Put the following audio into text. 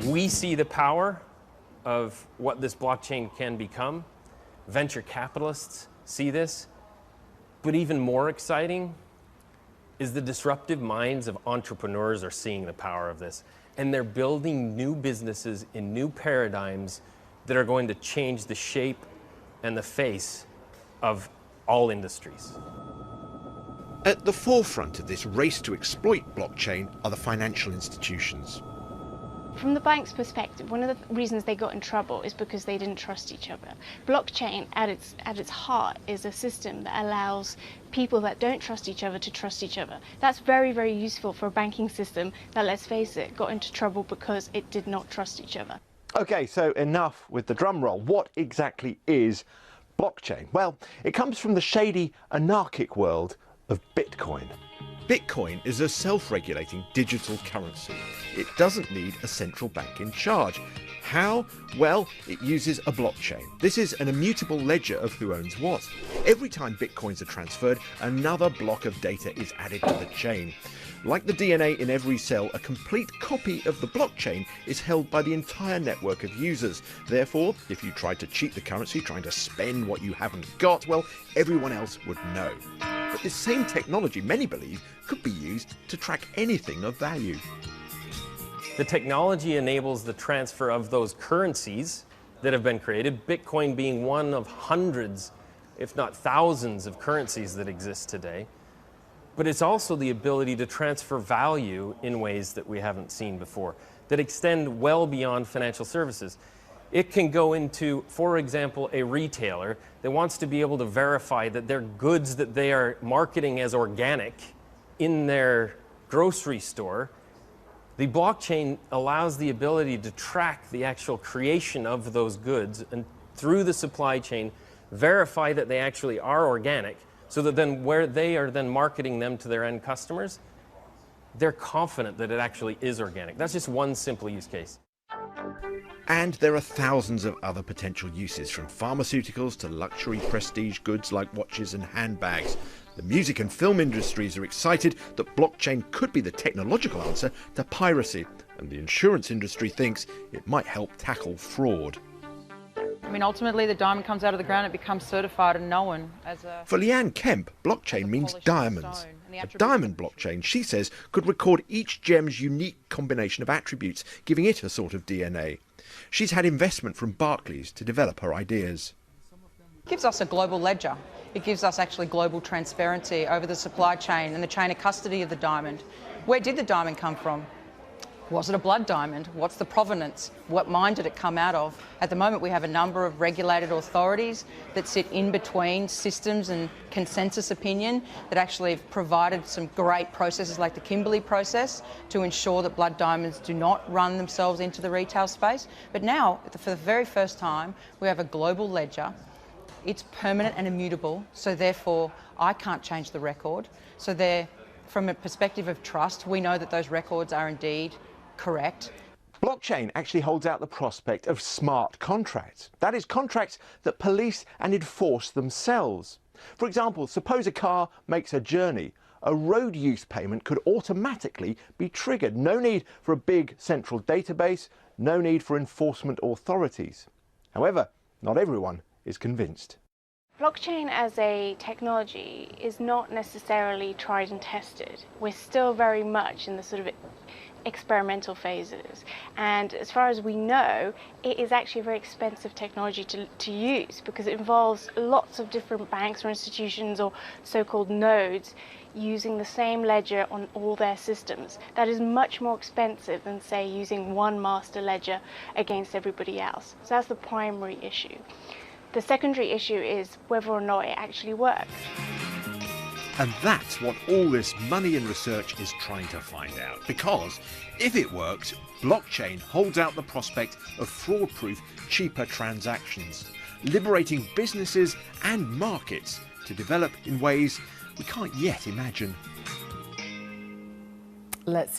We see the power of what this blockchain can become. Venture capitalists see this. But even more exciting is the disruptive minds of entrepreneurs are seeing the power of this. And they're building new businesses in new paradigms that are going to change the shape and the face of all industries. At the forefront of this race to exploit blockchain are the financial institutions. From the bank's perspective, one of the reasons they got in trouble is because they didn't trust each other. Blockchain, at its heart, is a system that allows people that don't trust each other to trust each other. That's very, very useful for a banking system that, let's face it, got into trouble because it did not trust each other. Okay, so enough with the drum roll. What exactly is blockchain? Well, it comes from the shady, anarchic world of Bitcoin. Bitcoin is a self-regulating digital currency. It doesn't need a central bank in charge. How? Well, it uses a blockchain. This is an immutable ledger of who owns what. Every time Bitcoins are transferred, another block of data is added to the chain. Like the DNA in every cell, a complete copy of the blockchain is held by the entire network of users. Therefore, if you tried to cheat the currency, trying to spend what you haven't got, well, everyone else would know. But this same technology, many believe, could be used to track anything of value. The technology enables the transfer of those currencies that have been created, Bitcoin being one of hundreds, if not thousands, of currencies that exist today. But it's also the ability to transfer value in ways that we haven't seen before, that extend well beyond financial services. It can go into, for example, a retailer that wants to be able to verify that their goods that they are marketing as organic in their grocery store. The blockchain allows the ability to track the actual creation of those goods and through the supply chain verify that they actually are organic, so that then where they are then marketing them to their end customers, they're confident that it actually is organic. That's just one simple use case. And there are thousands of other potential uses, from pharmaceuticals to luxury prestige goods like watches and handbags. The music and film industries are excited that blockchain could be the technological answer to piracy, and the insurance industry thinks it might help tackle fraud. I mean, ultimately the diamond comes out of the ground, it becomes certified and known as a... For Leanne Kemp, blockchain means diamonds. A diamond blockchain, she says, could record each gem's unique combination of attributes, giving it a sort of DNA. She's had investment from Barclays to develop her ideas. It gives us a global ledger. It gives us actually global transparency over the supply chain and the chain of custody of the diamond. Where did the diamond come from? Was it a blood diamond? What's the provenance? What mine did it come out of? At the moment, we have a number of regulated authorities that sit in between systems and consensus opinion that actually have provided some great processes like the Kimberley process to ensure that blood diamonds do not run themselves into the retail space. But now, for the very first time, we have a global ledger. It's permanent and immutable, so therefore I can't change the record. So from a perspective of trust, we know that those records are indeed correct. Blockchain actually holds out the prospect of smart contracts. That is, contracts that police and enforce themselves. For example, suppose a car makes a journey. A road use payment could automatically be triggered. No need for a big central database, no need for enforcement authorities. However, not everyone is convinced. Blockchain as a technology is not necessarily tried and tested. We're still very much in the sort of experimental phases, and as far as we know, it is actually a very expensive technology to use because it involves lots of different banks or institutions or so-called nodes using the same ledger on all their systems. That is much more expensive than, say, using one master ledger against everybody else. So that's the primary issue. The secondary issue is whether or not it actually works. And that's what all this money and research is trying to find out. Because if it works, blockchain holds out the prospect of fraud-proof, cheaper transactions, liberating businesses and markets to develop in ways we can't yet imagine. Let's